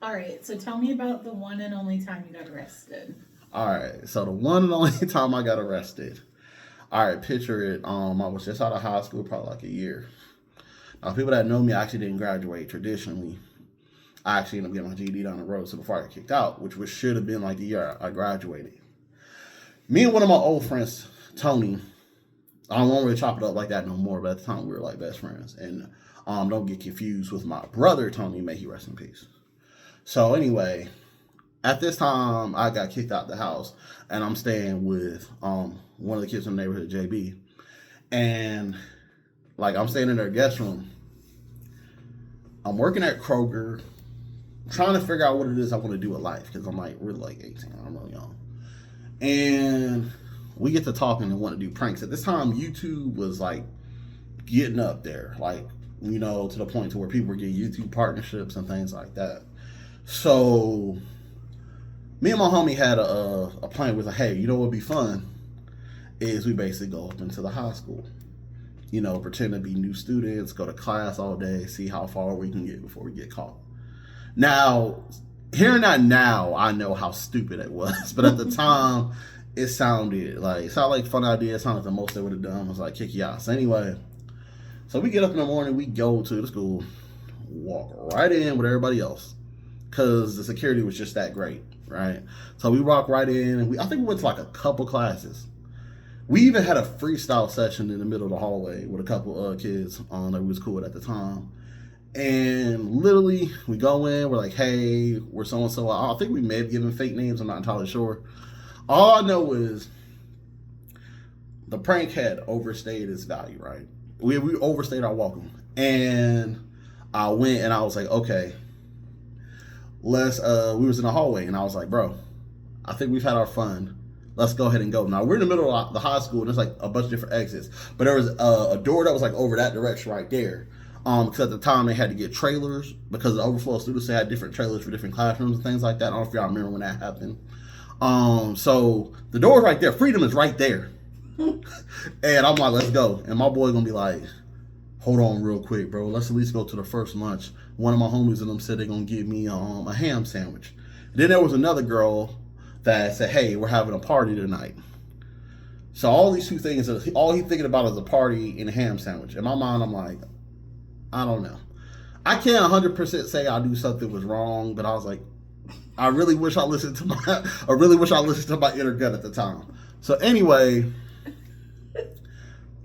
All right, so tell me about the one and only time you got arrested. All right, so the one and only time I got arrested. All right, picture it. I was just out of high school, probably like a year. Now, people that know me, I actually didn't graduate traditionally. I actually ended up getting my GED down the road, so before I got kicked out, which should have been like the year I graduated. Me and one of my old friends, Tony, I don't really chop it up like that no more, but at the time we were like best friends. And don't get confused with my brother, Tony, may he rest in peace. So anyway, at this time, I got kicked out the house, and I'm staying with one of the kids in the neighborhood, JB. And like I'm staying in their guest room. I'm working at Kroger, trying to figure out what it is I want to do with life because I'm like really like 18. I'm really young, and we get to talking and want to do pranks. At this time, YouTube was like getting up there, like to the point to where people were getting YouTube partnerships and things like that. So me and my homie had a plan. Was like, hey, what would be fun is we basically go up into the high school, pretend to be new students, go to class all day, see how far we can get before we get caught. Now, hearing that now, I know how stupid it was, but at the time, it sounded like a fun idea. It sounded like the most they would have done was like kick you out. So anyway, so we get up in the morning, we go to the school, walk right in with everybody else, because the security was just that great, right? So we walk right in, and I think we went to like a couple classes. We even had a freestyle session in the middle of the hallway with a couple of kids that we was cool with at the time. And literally, we go in, we're like, hey, we're so-and-so. I think we may have given fake names, I'm not entirely sure. All I know is the prank had overstayed its value, right? We overstayed our welcome. And I went and I was like, okay, we was in the hallway, and I was like, bro, I think we've had our fun. Let's go ahead and go. Now, we're in the middle of the high school, and there's like a bunch of different exits. But there was a door that was like over that direction right there. Because at the time, they had to get trailers because of the overflow of students. They had different trailers for different classrooms and things like that. I don't know if y'all remember when that happened. So the door's right there. Freedom is right there. And I'm like, let's go. And my boy gonna be like, hold on real quick, bro. Let's at least go to the first lunch. One of my homies and them said they're gonna give me a ham sandwich. Then there was another girl that said, hey, we're having a party tonight. So all these two things, all he's thinking about is a party and a ham sandwich. In my mind, I'm like, I don't know. I can't 100% say I knew something was wrong, but I was like, I really wish I listened to my inner gut at the time. So anyway,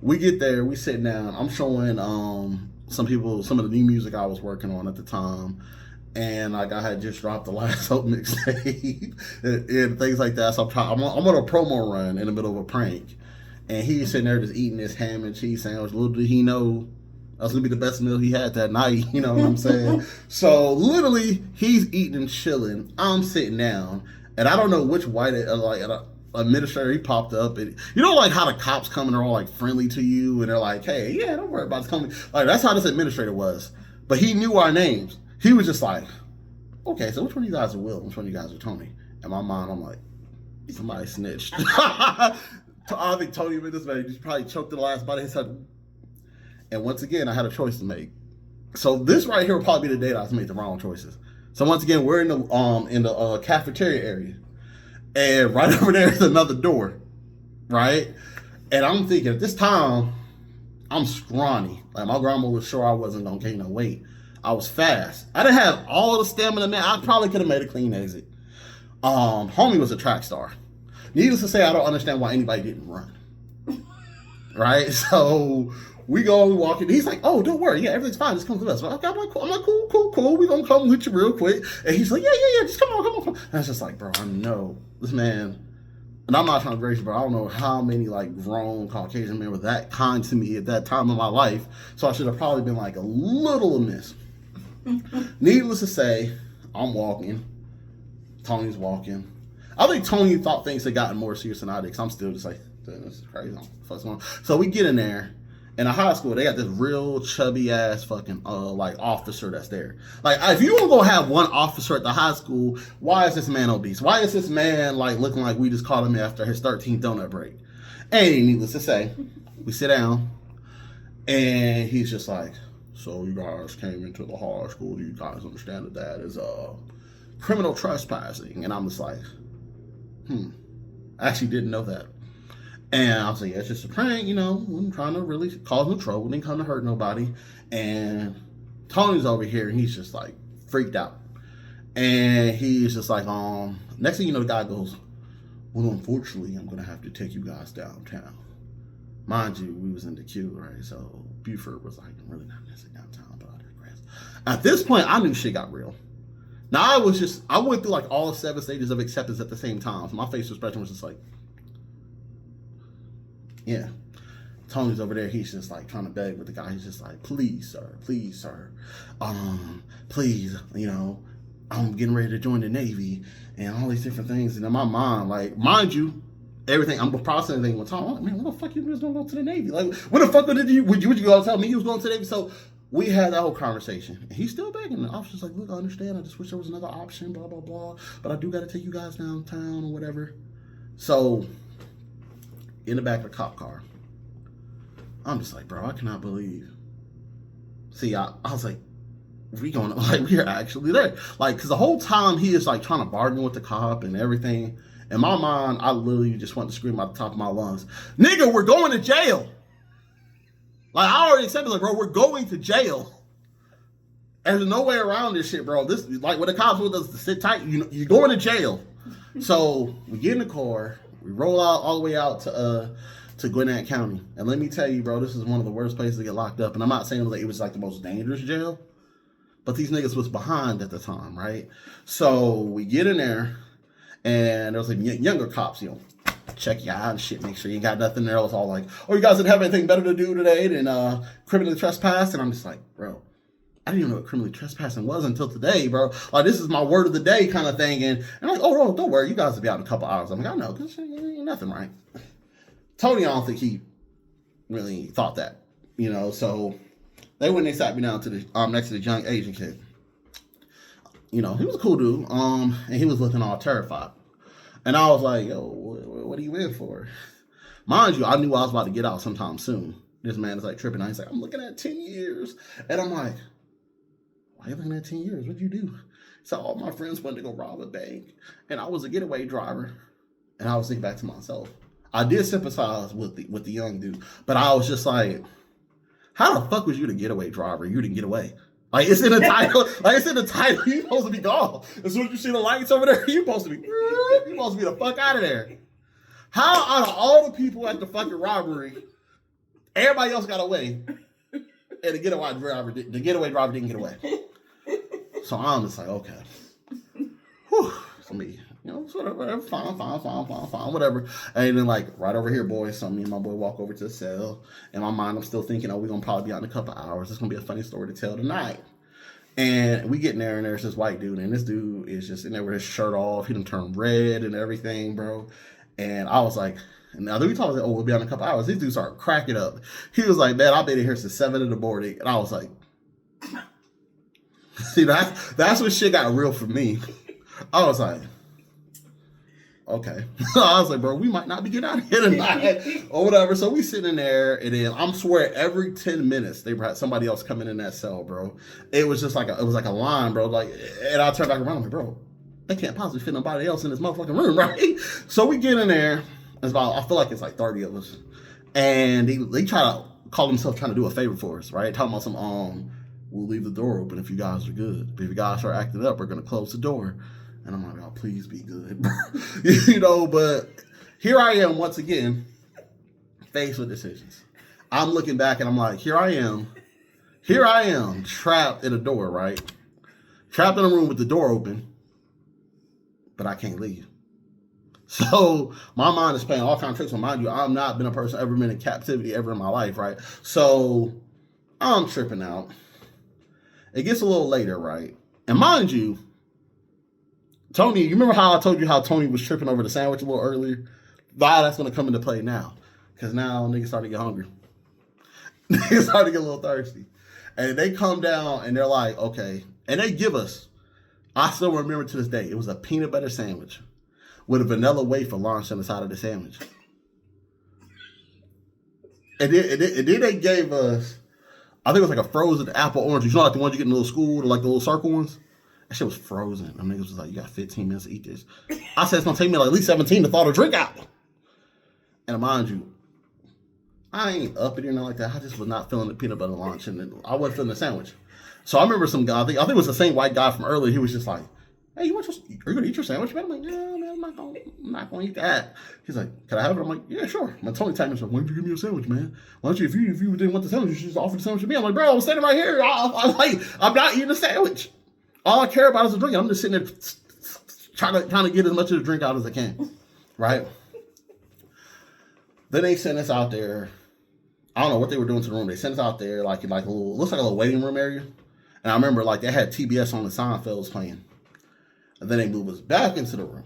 we get there, we sit down. I'm showing some of the new music I was working on at the time, and like I had just dropped the last Hope mixtape and things like that. So I'm on a promo run in the middle of a prank, and he's sitting there just eating this ham and cheese sandwich. Little did he know that was gonna be the best meal he had that night. You know what I'm saying? So literally, he's eating and chilling. I'm sitting down, and I don't know which white administrator he popped up. And like how the cops come and they're all like friendly to you, and they're like, "Hey, yeah, don't worry about it. Coming." Like that's how this administrator was. But he knew our names. He was just like, "Okay, so which one of you guys are Will? Which one of you guys are Tony?" In my mind, I'm like, somebody snitched. I think Tony made this man. He just probably choked the last bite of his head. And once again, I had a choice to make. So this right here will probably be the day that I made the wrong choices. So once again, we're in the cafeteria area, and right over there is another door, right? And I'm thinking at this time, I'm scrawny. Like my grandma was sure I wasn't gonna gain no weight. I was fast. I didn't have all the stamina, man. I probably could have made a clean exit. Homie was a track star. Needless to say, I don't understand why anybody didn't run. Right? So we go, we walk in. He's like, oh, don't worry. Yeah, everything's fine. Just come with us. I'm like, cool. We gonna come with you real quick. And he's like, yeah. Just come on. And I was just like, bro, I know this man. And I'm not trying to grace, but I don't know how many like grown Caucasian men were that kind to me at that time of my life. So I should have probably been like a little amiss. Needless to say, I'm walking. Tony's walking. I think Tony thought things had gotten more serious than I did, because I'm still just like, this is crazy. So we get in there. In a high school, they got this real chubby ass fucking like officer that's there. Like, if you want to go have one officer at the high school, why is this man obese? Why is this man like looking like we just caught him after his 13th donut break? And needless to say, we sit down, and he's just like, so you guys came into the high school. Do you guys understand that is criminal trespassing. And I'm just like, I actually didn't know that. And I was like, yeah, it's just a prank, you know, I'm trying to really cause no trouble, didn't come to hurt nobody. And Tony's over here, and he's just like freaked out. And he's just like, next thing you know, the guy goes, well, unfortunately, I'm going to have to take you guys downtown. Mind you, we was in the queue, right? So Buford was like, I'm really not going to sit downtown, but I digress. At this point, I knew shit got real. Now, I went through like all 7 stages of acceptance at the same time. So my facial expression was just like, yeah. Tony's over there, he's just like trying to beg with the guy. He's just like, please, sir, please, you know, I'm getting ready to join the Navy and all these different things. And in my mind, like, mind you, everything, I'm processing everything with Tom. I'm like, man, what the fuck you was gonna go to the Navy? Like, what the fuck would you go tell me he was going to the Navy? So we had that whole conversation. And he's still begging. The officer's like, look, I understand. I just wish there was another option, blah, blah, blah. But I do got to take you guys downtown or whatever. So in the back of the cop car, I'm just like, bro, I cannot believe. See, I was like, we're actually there. Like, because the whole time he is like trying to bargain with the cop and everything. In my mind, I literally just want to scream out the top of my lungs, nigga, we're going to jail. Like, I already said, like, bro, we're going to jail. And there's no way around this shit, bro. This, like, when the cops want us to sit tight, you're going to jail. So we get in the car, we roll out all the way out to Gwinnett County. And let me tell you, bro, this is one of the worst places to get locked up. And I'm not saying it was like the most dangerous jail, but these niggas was behind at the time, right? So we get in there, and there was like younger cops, you know, check you out and shit, make sure you got nothing there. It was all like, oh, you guys didn't have anything better to do today than criminally trespass? And I'm just like, bro, I didn't even know what criminally trespassing was until today, bro. Like, this is my word of the day kind of thing. And I'm like, oh, don't worry, you guys will be out in a couple hours. I'm like, I know, because ain't nothing, right? Tony, I don't think he really thought that, you know. So they went and they sat me down to the next to the young Asian kid. You know, he was a cool dude, and he was looking all terrified. And I was like, yo, what are you in for? Mind you, I knew I was about to get out sometime soon. This man is like tripping out. He's like, I'm looking at 10 years. And I'm like, why are you looking at 10 years? What'd you do? So all my friends wanted to go rob a bank, and I was a getaway driver. And I was thinking back to myself. I did sympathize with the young dude, but I was just like, how the fuck was you the getaway driver? You didn't get away. Like, it's in the title. Like, it's in the title. You're supposed to be gone. As soon as you see the lights over there, you're supposed to be the fuck out of there. How out of all the people at the fucking robbery, everybody else got away, and the getaway driver didn't get away. So I'm just like, okay. Whew. So me, you know, whatever, fine, whatever. And then, like, right over here, boys, so me and my boy walk over to the cell. In my mind, I'm still thinking, oh, we're going to probably be out in a couple hours. It's going to be a funny story to tell tonight. And we get in there, and there's this white dude, and this dude is just in there with his shirt off. He done turned red and everything, bro. And I was like, and now we talked, oh, we'll be out in a couple hours. This dude started cracking up. He was like, man, I've been in here since 7 in the morning. And I was like, see, that's when shit got real for me. I was like, okay. I was like, bro, we might not be getting out of here tonight or whatever. So we sitting there, and then I'm swear every 10 minutes they had somebody else coming in that cell, bro. It was just like a line, bro. Like, and I turned back around, I'm like, bro, they can't possibly fit nobody else in this motherfucking room, right? So we get in there. It's about, I feel like it's like 30 of us, and they try to call themselves trying to do a favor for us, right? Talking about some we'll leave the door open if you guys are good. But if you guys start acting up, we're gonna close the door. And I'm like, oh, please be good, bro. You know, but here I am once again, faced with decisions. I'm looking back and I'm like, here I am, trapped in a door, right? Trapped in a room with the door open, but I can't leave. So my mind is playing all kinds of tricks. So mind you, I've not been a person ever been in captivity ever in my life, right? So I'm tripping out. It gets a little later, right? And mind you, Tony, you remember how I told you how Tony was tripping over the sandwich a little earlier? That's going to come into play now. Because now niggas start to get hungry. Niggas start to get a little thirsty. And they come down and they're like, okay. And they give us, I still remember to this day, it was a peanut butter sandwich with a vanilla wafer launched on the side of the sandwich. And then they gave us, I think it was like a frozen apple orange. You know, like the ones you get in the little school, like the little circle ones? That shit was frozen. Them niggas was like, you got 15 minutes to eat this. I said, it's gonna take me like at least 17 to thaw the drink out. And mind you, I ain't up it or nothing like that. I just was not feeling the peanut butter lunch, and I wasn't feeling the sandwich. So I remember some guy, I think it was the same white guy from earlier. He was just like, "Hey, are you gonna eat your sandwich, man?" I'm like, "No, man, I'm not gonna eat that." He's like, "Can I have it?" I'm like, "Yeah, sure." My Tony tagged me, like, "Why don't you give me a sandwich, man? Why don't you, if you didn't want the sandwich, you should just offer the sandwich to me." I'm like, "Bro, I'm standing right here. I'm not eating a sandwich. All I care about is a drink. I'm just sitting there trying to get as much of the drink out as I can, right?" Then they sent us out there. I don't know what they were doing to the room. They sent us out there like a little, looks like a little waiting room area. And I remember like they had TBS on the Seinfeld's playing. And then they moved us back into the room.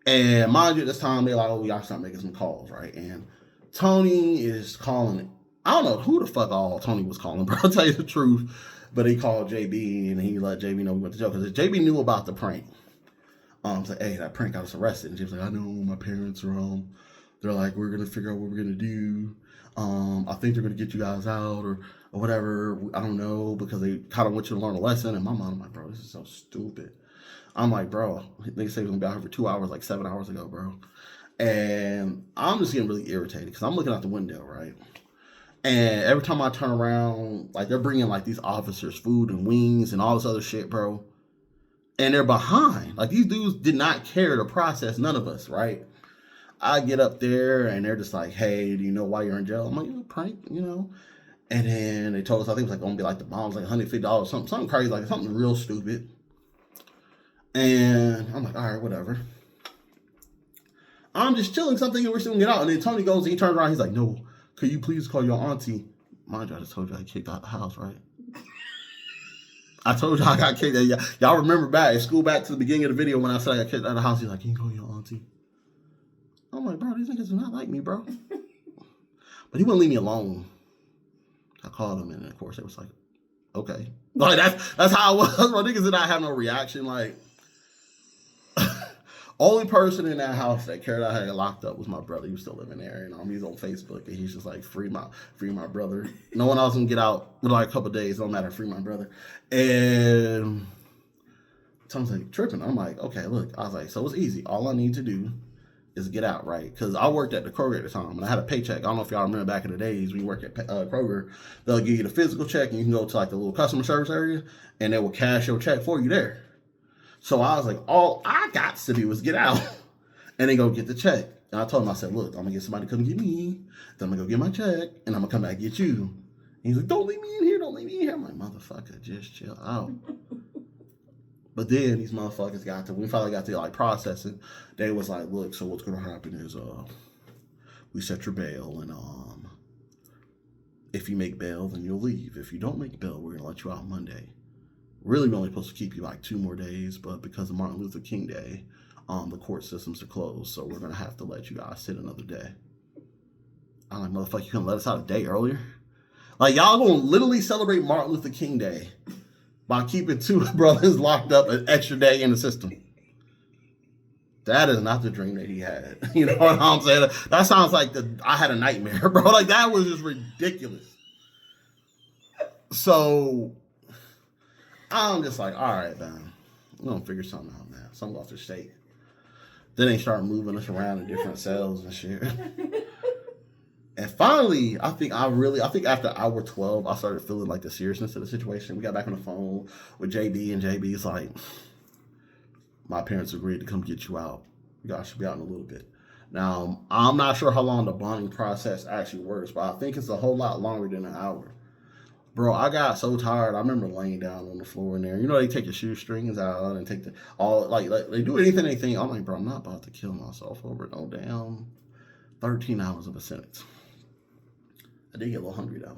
And mind you, at this time, they're like, "Oh, y'all start making some calls," right? And Tony is calling it. I don't know who the fuck all Tony was calling, bro. I'll tell you the truth. But he called JB and he let JB know we went to jail. Because JB knew about the prank. It's like, "Hey, that prank got us arrested." And JB was like, "I know, my parents are they're like, we're gonna figure out what we're gonna do. I think they're gonna get you guys out or whatever. I don't know, because they kind of want you to learn a lesson." And my mom, I'm like, "Bro, this is so stupid." I'm like, "Bro, they say we're gonna be out here for 2 hours, like 7 hours ago, bro." And I'm just getting really irritated because I'm looking out the window, right? And every time I turn around, like they're bringing like these officers food and wings and all this other shit, bro. And they're behind. Like these dudes did not care to process none of us, right? I get up there and they're just like, "Hey, do you know why you're in jail?" I'm like, "It's a prank, you know." And then they told us, I think it was like gonna be like the bomb's like $150, something crazy, like something real stupid. And I'm like, all right, whatever. I'm just chilling, something we're still gonna get out. And then Tony goes and he turns around, he's like, "No, could you please call your auntie?" Mind you, I just told you I kicked out the house, right? I told you I got kicked out. Y'all remember back, school back to the beginning of the video when I said I got kicked out of the house, he's like, "Can you call your auntie?" I'm like, "Bro, these niggas do not like me, bro." But he wouldn't leave me alone. I called him, and of course, it was like, "Okay." Like, that's how I was. My niggas did not have no reaction. Like, only person in that house that cared I had locked up was my brother. He was still living there. You know, he's on Facebook, and he's just like, free my brother. No one else can get out for like a couple of days. Don't matter, free my brother. And Tom's like, tripping. I'm like, "Okay, look." I was like, "So it's easy. All I need to do is get out," right? Because I worked at the Kroger at the time, and I had a paycheck. I don't know if y'all remember back in the days when you work at Kroger, they'll give you the physical check, and you can go to like the little customer service area, and they will cash your check for you there. So I was like, all I got to do was get out, and then go get the check. And I told him, I said, "Look, I'm gonna get somebody to come get me, then I'm gonna go get my check, and I'm gonna come back and get you." And he's like, "Don't leave me in here, don't leave me in here." I'm like, "Motherfucker, just chill out." But then these motherfuckers we finally got to like processing. They was like, "Look, so what's gonna happen is we set your bail, and if you make bail, then you'll leave. If you don't make bail, we're gonna let you out Monday. Really, we're only supposed to keep you like 2 more days, but because of Martin Luther King Day, the court systems are closed, so we're gonna have to let you guys sit another day." I'm like, "Motherfucker, you couldn't let us out a day earlier? Like, y'all gonna literally celebrate Martin Luther King Day by keeping 2 brothers locked up an extra day in the system?" That is not the dream that he had. You know what I'm saying? That sounds like I had a nightmare, bro. Like, that was just ridiculous. So I'm just like, all right, man, we're gonna figure something out, man. Something off the state. Then they start moving us around in different cells and shit. And finally, I think after hour 12, I started feeling like the seriousness of the situation. We got back on the phone with JB, and JB's like, "My parents agreed to come get you out. You guys should be out in a little bit." Now, I'm not sure how long the bonding process actually works, but I think it's a whole lot longer than an hour. Bro, I got so tired. I remember laying down on the floor in there. You know, they take your shoestrings out and take like they do anything they think. I'm like, bro, I'm not about to kill myself over no damn 13 hours of a sentence. I did get a little hungry though.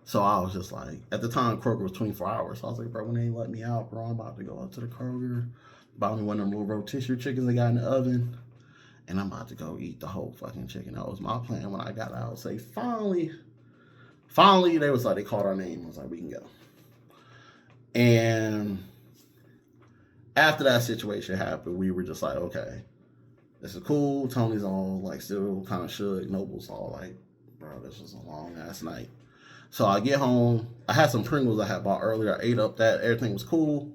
So I was just like, at the time, Kroger was 24 hours. So I was like, bro, when they let me out, bro, I'm about to go up to the Kroger, buy me one of them little rotisserie chickens they got in the oven, and I'm about to go eat the whole fucking chicken. That was my plan when I got out. So finally, they was like, they called our name. I was like, we can go. And after that situation happened, we were just like, okay, this is cool. Tony's all like still kind of shook. Noble's all like, bro, this was a long ass night. So I get home. I had some Pringles I had bought earlier. I ate up that. Everything was cool.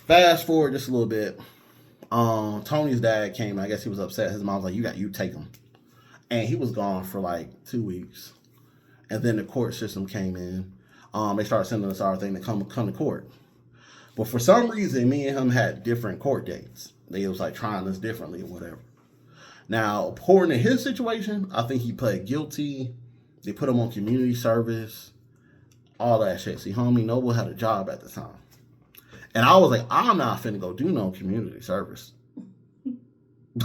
Fast forward just a little bit. Tony's dad came. I guess he was upset. His mom was like, you take him. And he was gone for like 2 weeks. And then the court system came in. They started sending us our thing to come to court. But for some reason, me and him had different court dates. They was like trying us differently or whatever. Now, according to his situation, I think he pled guilty. They put him on community service, all that shit. See, homie Noble had a job at the time. And I was like, I'm not finna go do no community service.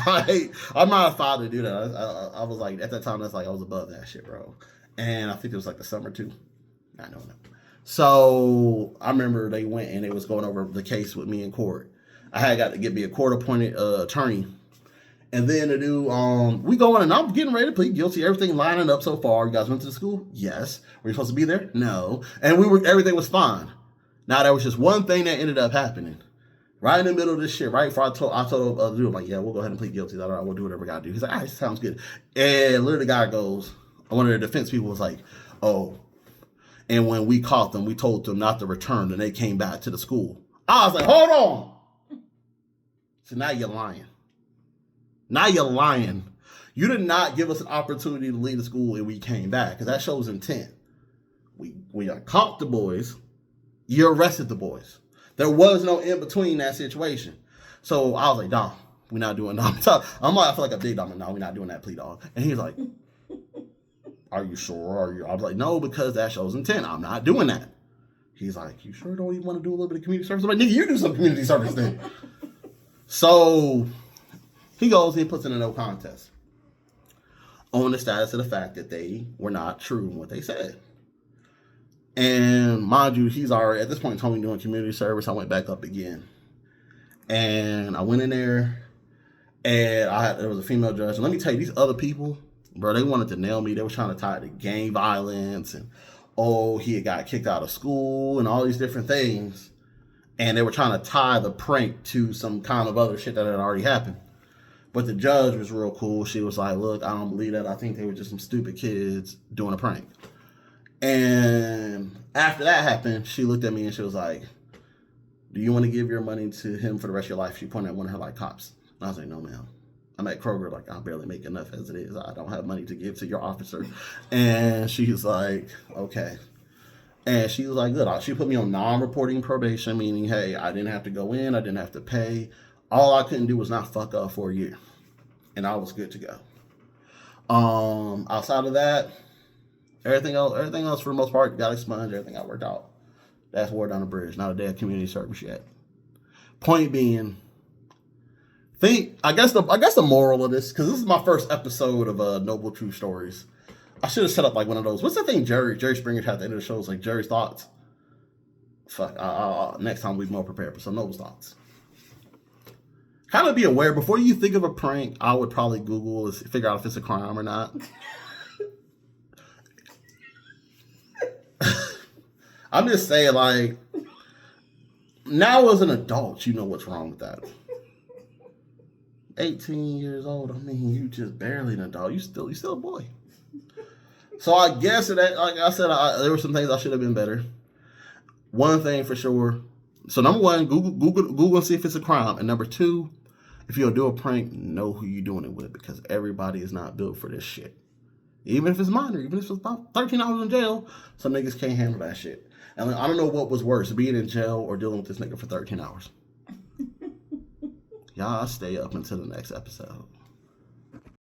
Like, I'm not allowed to do that. I was like, at that time, that's like, I was above that shit, bro. And I think it was like the summer too. I don't know. So I remember they went and they was going over the case with me in court. I had got to get me a court-appointed attorney. And then the dude, we go in and I'm getting ready to plead guilty. Everything lining up so far. You guys went to the school? Yes. Were you supposed to be there? No. And everything was fine. Now there was just one thing that ended up happening. Right in the middle of this shit, right before I told the dude, I'm like, yeah, we'll go ahead and plead guilty. All right, we'll do whatever we gotta do. He's like, all right, sounds good. And literally the guy goes, one of the defense people was like, oh, and when we caught them, we told them not to return, and they came back to the school. I was like, hold on. So now you're lying. Now you're lying. You did not give us an opportunity to leave the school and we came back, because that shows intent. We caught the boys. You arrested the boys. There was no in between that situation. So I was like, dog, we're not doing that. I'm like, I feel like a big dog. No, we're not doing that plea, dog. And he's like, are you sure? I was like, no, because that shows intent. I'm not doing that. He's like, you sure don't even want to do a little bit of community service? I'm like, nigga, you do some community service then. So he goes and he puts in a no contest on the status of the fact that they were not true in what they said. And mind you, he's already, at this point, told me doing community service. I went back up again. And I went in there, and there was a female judge. And let me tell you, these other people, bro, they wanted to nail me. They were trying to tie it to gang violence. And, he had got kicked out of school and all these different things. And they were trying to tie the prank to some kind of other shit that had already happened. But the judge was real cool. She was like, look, I don't believe that. I think they were just some stupid kids doing a prank. And after that happened, she looked at me and she was like, do you want to give your money to him for the rest of your life? She pointed at one of her like cops. And I was like, no, ma'am. I'm at Kroger, like I barely make enough as it is. I don't have money to give to your officer. And she's like, okay. And she was like, good. She put me on non-reporting probation, meaning, hey, I didn't have to go in. I didn't have to pay. All I couldn't do was not fuck up for a year. And I was good to go. Outside of that, everything else for the most part got expunged. Everything got worked out. That's war down the bridge. Not a day of community service yet. Point being, I guess the moral of this, because this is my first episode of Noble True Stories. I should have set up like one of those. What's that thing Jerry Springer had at the end of the show? It's like Jerry's thoughts. Fuck. Next time we'll be more prepared for some Noble's thoughts. Kind of be aware before you think of a prank. I would probably Google and figure out if it's a crime or not. I'm just saying, like, now as an adult, you know what's wrong with that. 18 years old, I mean, you just barely an adult. You still a boy. So I guess that, like I said, there were some things I should have been better. One thing for sure. So number one, Google and see if it's a crime. And number two, if you'll do a prank, know who you're doing it with, because everybody is not built for this shit. Even if it's minor, even if it's about 13 hours in jail, some niggas can't handle that shit. And like, I don't know what was worse, being in jail or dealing with this nigga for 13 hours. Y'all stay up until the next episode.